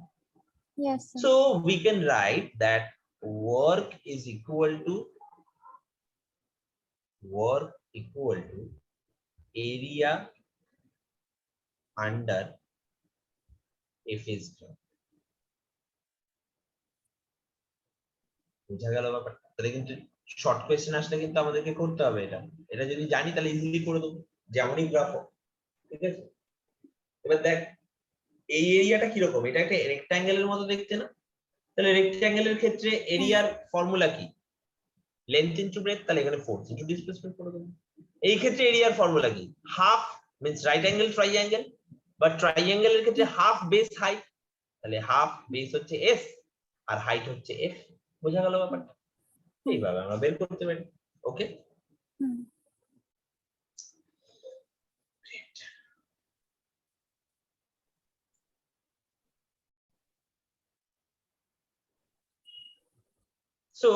Yes, sir. So we can write that work is equal to area under F is graph. বুঝা গেল ব্যাপারটা? তাহলে কিন্তু short question আসলে কিন্তু আমাদেরকে করতে হবে এটা। এটা যদি জানি তাহলে ইজিলি করে দেবো, যেমনই গ্রাফ হোক। ঠিক আছে, এবার দেখ এই এরিয়াটা কিরকম, এটা একটা রেক্ট্যাঙ্গেলের মতো দেখতে না? তাহলে রেক্ট্যাঙ্গেলের ক্ষেত্রে এরিয়ার ফর্মুলা কি? লেন্থ ইনটু ব্রেডথ, তাহলে এখানে ফোর্স ইনটু ডিসপ্লেসমেন্ট করে দেবো। এই ক্ষেত্রে এরিয়ার ফর্মুলা কি? Half means right angle triangle, বা ট্রাইঅ্যাঙ্গেলের ক্ষেত্রে হাফ বেস হাইট, তাহলে হাফ বেস হচ্ছে এস আর হাইট হচ্ছে এফ। বোঝা গেল ব্যাপারটা? এইভাবে আমরা বের করতে পারি। ওকে, so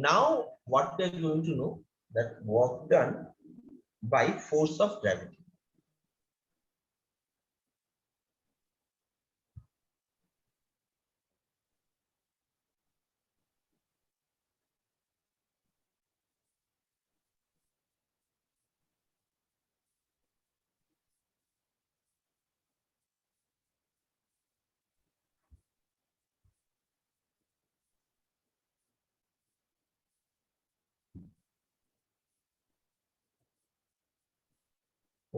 now what we are going to know, that work done by force of gravity.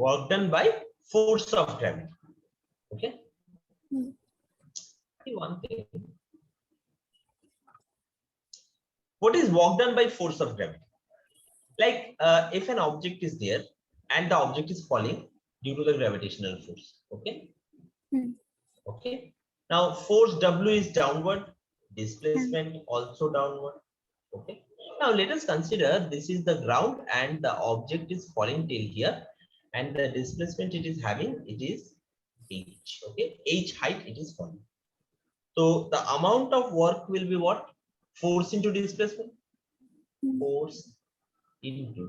Work done by force of gravity. Okay. See one thing. What is work done by force of gravity? Like if an object is there and the object is falling due to the gravitational force. Okay. Okay. Now force W is downward, displacement also downward. Okay. Now let us consider this is the ground and the object is falling till here, and the displacement it is having, it is h. Okay, h height it is falling. So the amount of work will be what? Force into displacement. Force into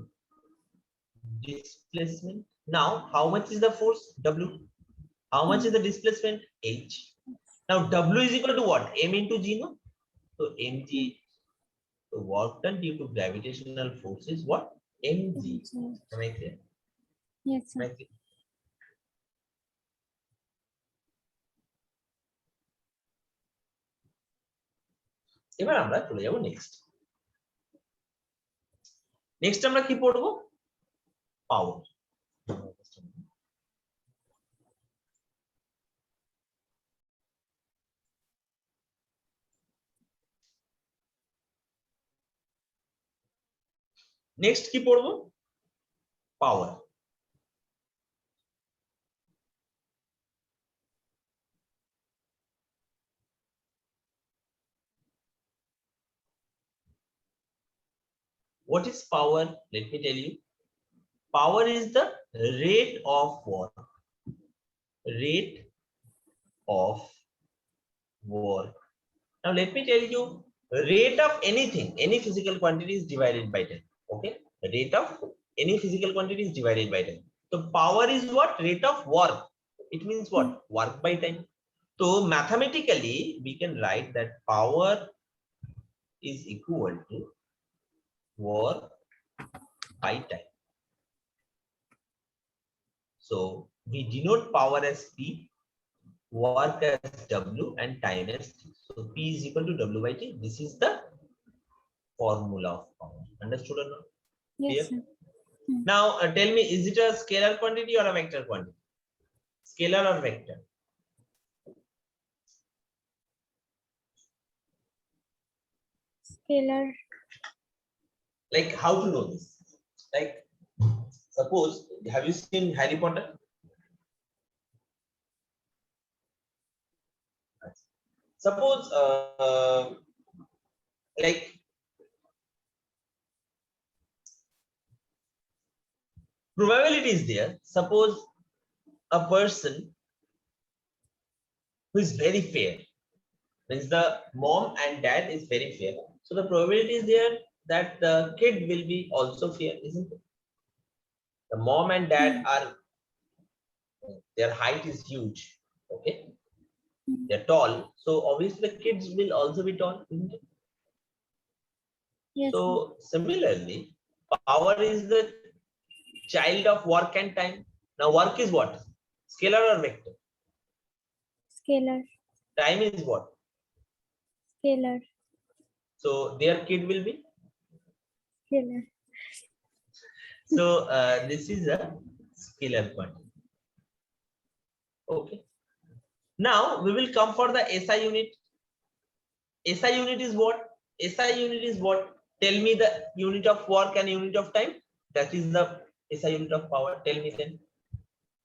displacement. Now how much is the force? W. How much is the displacement? H. Now W is equal to what? M into G, no? So mg So work done due to gravitational force is what? mg. Am I clear? Yes, Am I sir. clear? এবার আমরা চলে যাব next. Next আমরা কি পড়বো? পাওয়ার। Next কি পড়বো? পাওয়ার। What is power? Let me tell you. Power is the rate of work. Rate of work. Now let me tell you, rate of anything, any physical quantity is divided by 10. Okay, the rate of any physical quantity is divided by 10. So power is what? Rate of work. It means what? Work by time. So mathematically we can write that power is equal to work by time. So we denote power as P, work as W, and time as T. So P is equal to W by T. This is the formula of power. Understood or not? Yes, Clear? sir. Now tell me, is it a scalar quantity or a vector quantity? Scalar or vector? Scalar. Like how to know this? Like suppose, have you seen Harry Potter? Suppose like probability is there. Suppose a person who is very fair, means the mom and dad is very fair, so the probability is there that the kid will be also fair, isn't it? The mom and dad are, their height is huge, okay, they're tall, so obviously the kids will also be tall, isn't it? Yes, sir. So similarly, power is the child of work and time. Now work is what? Scalar or vector? Scalar. Time is what? Scalar. So their kid will be. Scalar. So this is a scalar quantity. Okay. Now we will come for the SI unit. SI unit is what? SI unit is what? Tell me the unit of work and unit of time. That is the SI unit of power. Tell me then.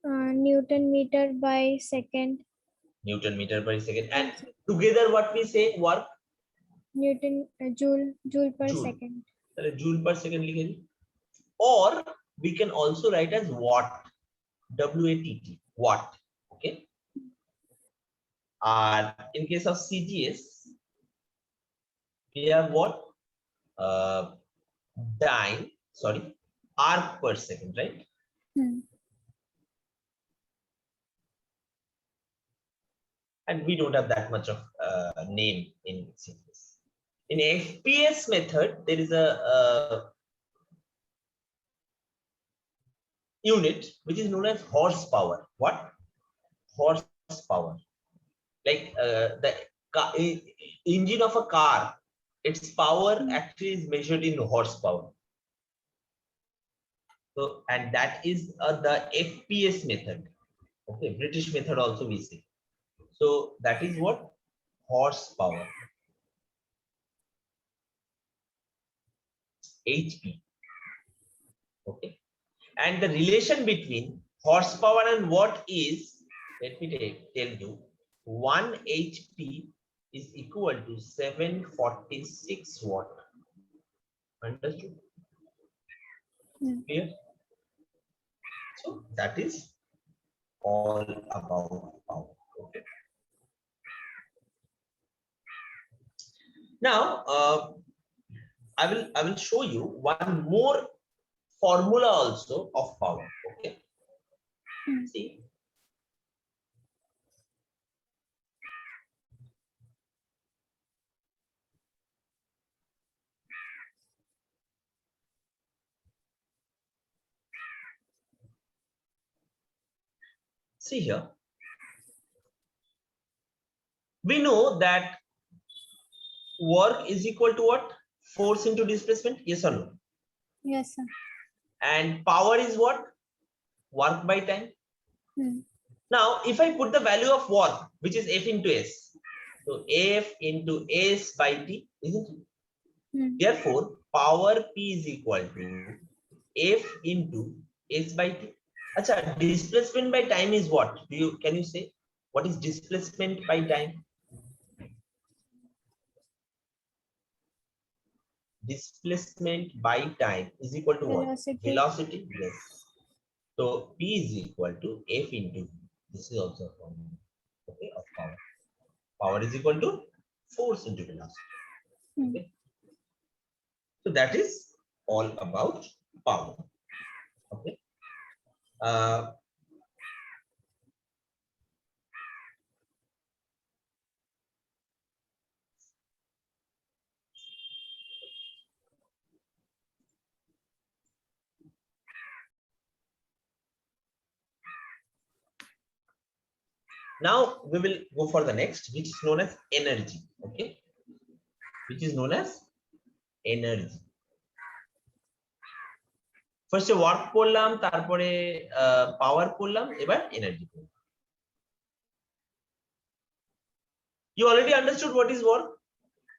Newton meter by second. Newton meter per second. And together what we say? Work? Newton joule per Joule. second. Joule per second लिखे दी. Or we can also write as watt. WATT. Watt. Okay. In case of CGS, we have what? Arc per second, right? And we don't have that much of name in CGS. In FPS method, there is a unit which is known as horsepower. What? Horsepower. Like the engine of a car, its power actually is measured in horsepower. So, and that is the FPS method. Okay, British method also we say. So that is what? Horsepower. HP. Okay. And the relation between horsepower and watt is, let me tell you, 1 HP is equal to 746 watt. Understood? Clear? So that is all about power. Okay. Now I will show you one more formula also of power. Okay. See. See here. We know that work is equal to what? Force into displacement, yes or no? Yes, sir. And power is what? Work by time. Now, if I put the value of work, which is F into S, so F into S by T, isn't it? Therefore, power P is equal to F into S by T. Acha, displacement by time is what? Can you say what is displacement by time? Displacement by time is equal to what? Velocity. Velocity. Yes. So P is equal to F into V. This is also a formula, okay, of power. Power is equal to force into velocity. Okay. So that is all about power. Okay. Now we will go for the next, which is known as energy. Okay, which is known as energy. First work করলাম, তারপরে power করলাম, এবার energy করলাম. You already understood what is work.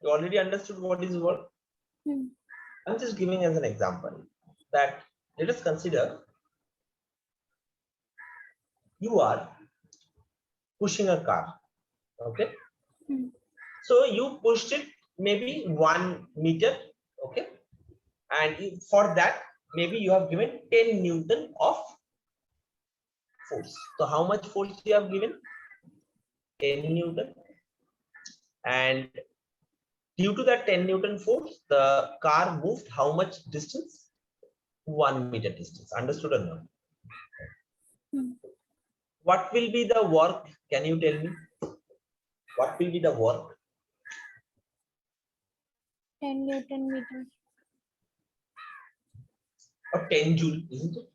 You already understood what is work. I'm just giving as an example that let us consider you are pushing a car. Okay. So you pushed it maybe 1 meter. Okay. And for that, maybe you have given 10 Newton of force. So how much force you have given? 10 Newton. And due to that 10 Newton force, the car moved how much distance? 1 meter distance. Understood or not? What will be the work? Can you tell me? What will be the work? 10 Newton meters. Or 10 joule, isn't it?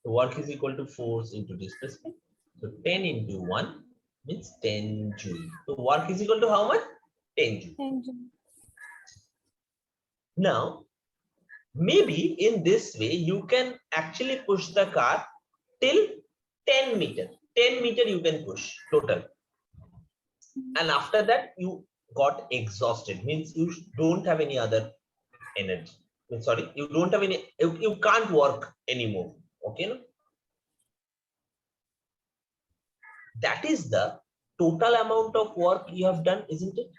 The work is equal to force into displacement. So 10 into 1 means 10 joule. So work is equal to how much? 10 joule. 10 joule. Now, maybe in this way, you can actually push the car till 10 meter. 10 meter you can push total. And after that, you got exhausted. Means you don't have any other energy. Sorry, you don't have any, you can't work anymore. Okay, no? That is the total amount of work you have done, isn't it?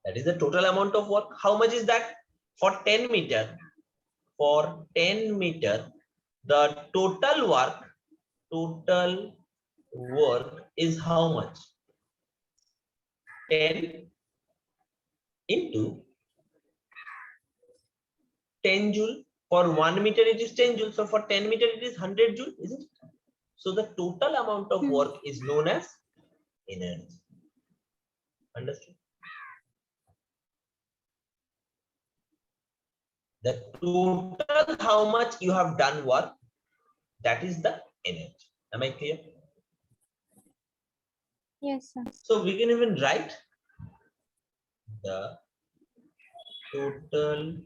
That is the total amount of work. How much is that? For 10 meter, for 10 meter, the total work is how much? 10 into 10 joule. For 1 meter it is 10 joule. So for 10 meter it is 100 joule, isn't it? So the total amount of work is known as energy. Understood? The total how much you have done work, that is the energy. Am I clear? Yes, sir. So we can even write the total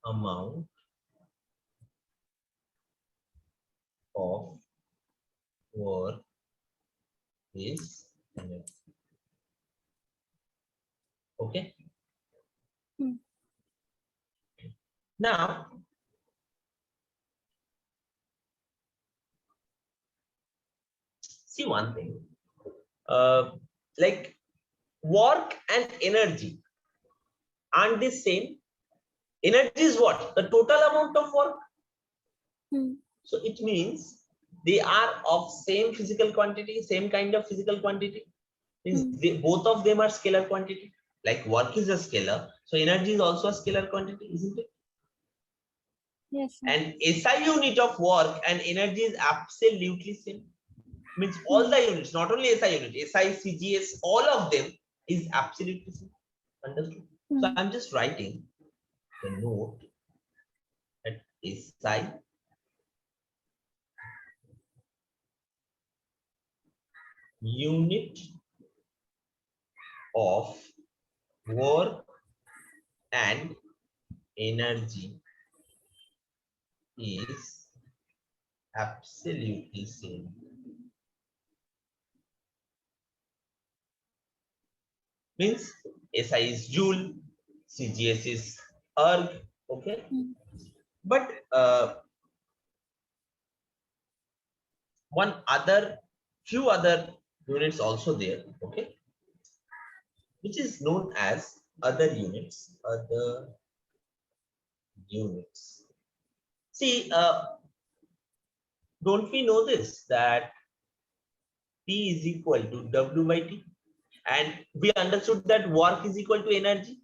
amount of work is energy. Okay. Now, see one thing. Like work and energy aren't the same. Energy is what? The total amount of work. So it means they are of same physical quantity, same kind of physical quantity. Means both of them are scalar quantity. Like work is a scalar, so energy is also a scalar quantity, isn't it? Yes, sir. And SI unit of work and energy is absolutely same. Means all the units, not only SI unit, SI, CGS, all of them is absolutely same. Understood? So I'm just writing the note that SI unit of work and energy is absolutely same. Means SI is joule, CGS is erg, okay? But few other units also there, okay? Which is known as other units. See, don't we know this, that P is equal to W by T, and we understood that work is equal to energy.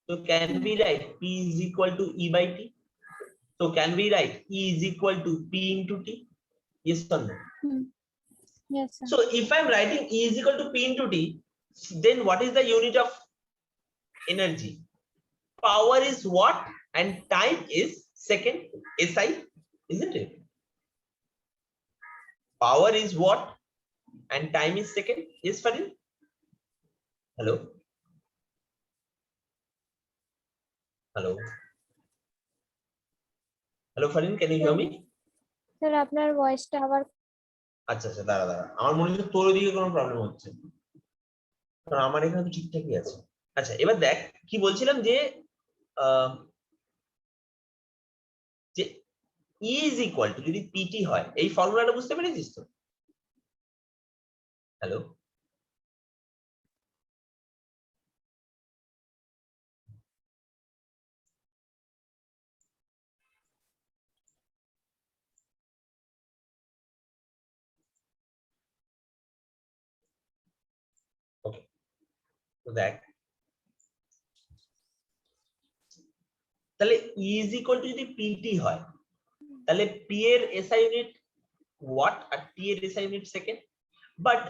So can we write P is equal to E by T? So can we write E is equal to P into T? Yes or no? Yes, sir. So if I'm writing E is equal to P into T, then what is the unit of energy? Power is watt and time is second, SI, isn't it? Power is watt and time is second. Yes, Farin? Hello? Hello? Hello, Farin, can you hear me? Sir, আপনার ভয়েসটা আবার আচ্ছা দাঁড়া আমার মনে হচ্ছে তোর ওদিকে কোনো প্রবলেম হচ্ছে, কারণ আমার এখানে তো ঠিকঠাকই আছে। আচ্ছা, এবার দেখ কি বলছিলাম, যে E is equal to যদি PT হয়, এই ফর্মুলাটা বুঝতে পেরেছিস তো? হ্যালো? ওকে, তো দেখ তাহলে E is equal to যদি PT হয়, তাহলে P এর SI ইউনিট ওয়াট আর T এর SI unit second, but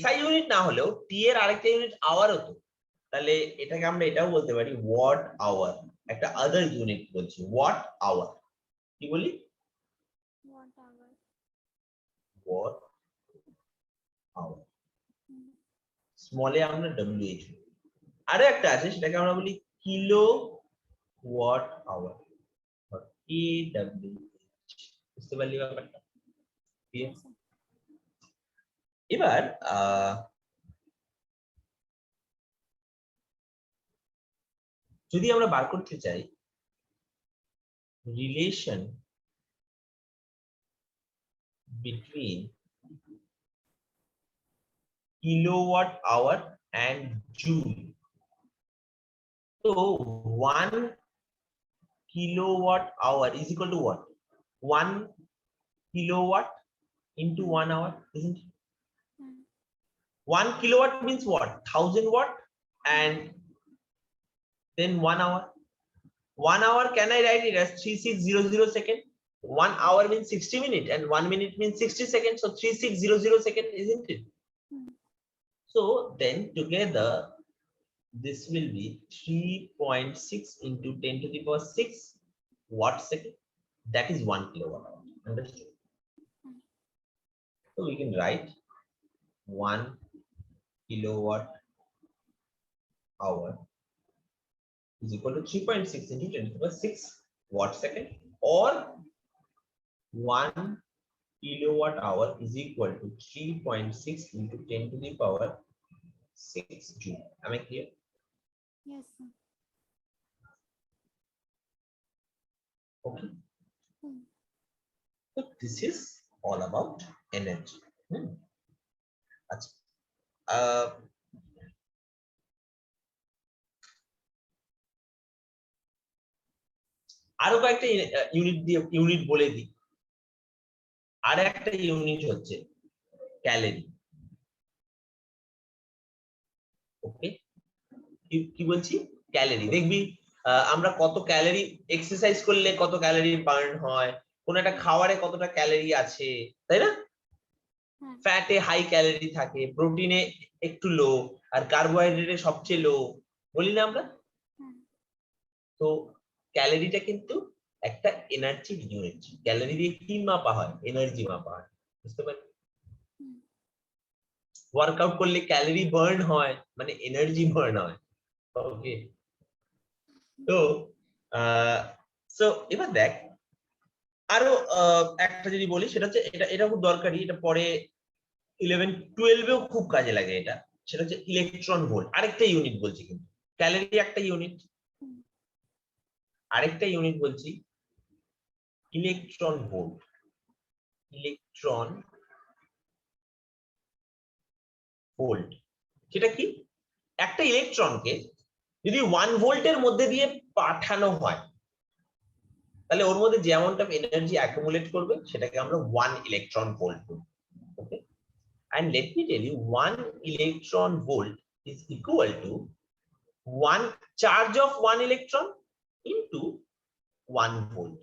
SI unit না হলেও T এর আরেকটা ইউনিট আওয়ার হতো, তাহলে এটাকে আমরা এটাও বলতে পারি ওয়াট আওয়ার, একটা আদার ইউনিট বলছি, ওয়াট আওয়ার। কি বলি? ওয়াট আওয়ার, স্মল এ আমরা WH, আরো একটা আছে সেটাকে আমরা বলি কিলো ওয়াট আওয়ার, KWH। বুঝতে পারলি ব্যাপারটা? এবার যদি আমরা বার করতে চাই relation between kilowatt hour and joule, so 1 kilowatt hour is equal to what? 1 kilowatt into 1 hour, isn't it? 1 kilowatt means what? 1000 watt, and then 1 hour. 1 hour, can I write it as 3600 second? 1 hour means 60 minutes and 1 minute means 60 seconds, so 3600 second, isn't it? So then together this will be 3.6 into 10 to the power 6 watt second. That is 1 kilowatt hour. Understood? So we can write 1 kilowatt hour is equal to 3.6 into 10 to the power 6 watt second, or 1 kilowatt hour is equal to 3.6 into 10 to the power 6 joule. Am I clear? Yes, sir. Okay. So this is all about energy. আরো কয়েকটা unit বলে দিই। আর একটা unit হচ্ছে calorie. ওকে, কি বলছি? Calorie. দেখবি আমরা কত ক্যালোরি এক্সারসাইজ করলে কত ক্যালোরি বার্ন হয়, কোন একটা খাবারে কতটা ক্যালোরি আছে, তাই না? ফ্যাটে হাই ক্যালোরি থাকে, প্রোটিনে একটু লো, আর কার্বোহাইড্রেটে সবচেয়ে লো, বলি না আমরা? তো ক্যালোরিটা কিন্তু একটা এনার্জি ইউনিট। ক্যালোরি দিয়ে কি মাপা হয়? এনার্জি মাপা হয়। বুঝতে পারলি? ওয়ার্কআউট করলে ক্যালোরি বার্ন হয়, মানে এনার্জি বার্ন হয়। ওকে, তো সো এবার দেখ আরো একটা যদি বলি, সেটা হচ্ছে এটা খুব দরকারি, এটা পরে 11-12-এও খুব কাজে লাগে এটা, সেটা হচ্ছে ইলেকট্রন ভোল্ট। আরেকটা ইউনিট বলছি, কিন্তু ক্যালোরি একটা ইউনিট, আরেকটা ইউনিট বলছি ইলেকট্রন ভোল্ট। ইলেকট্রন ভোল্ট সেটা কি? একটা ইলেকট্রনকে যদি 1 ভোল্টের মধ্যে দিয়ে পাঠানো হয়, তাহলে ওর মধ্যে যে অ্যামাউন্ট অফ এনার্জি অ্যাকুমুলেট করবে সেটাকে আমরা 1 ইলেকট্রন ভোল্ট বলবো। ওকে, and let me tell you, 1 electron volt is equal to 1 charge of 1 electron into 1 volt.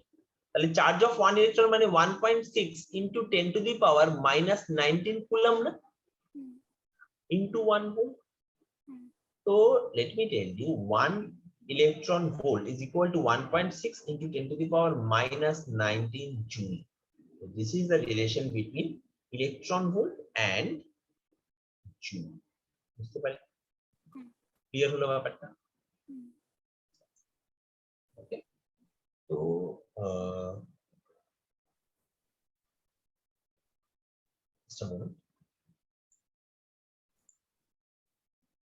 তাহলে চার্জ অফ 1 ইলেকট্রন মানে 1.6 into 10 to the power minus 19 coulomb না, into 1 volt. So let me tell you, 1 electron volt is equal to 1.6 into 10 to the power minus 19 joule. So this is the relation between electron volt and joule. বুঝতে পারি? Clear হলো ব্যাপারটা? ওকে, তো just a moment.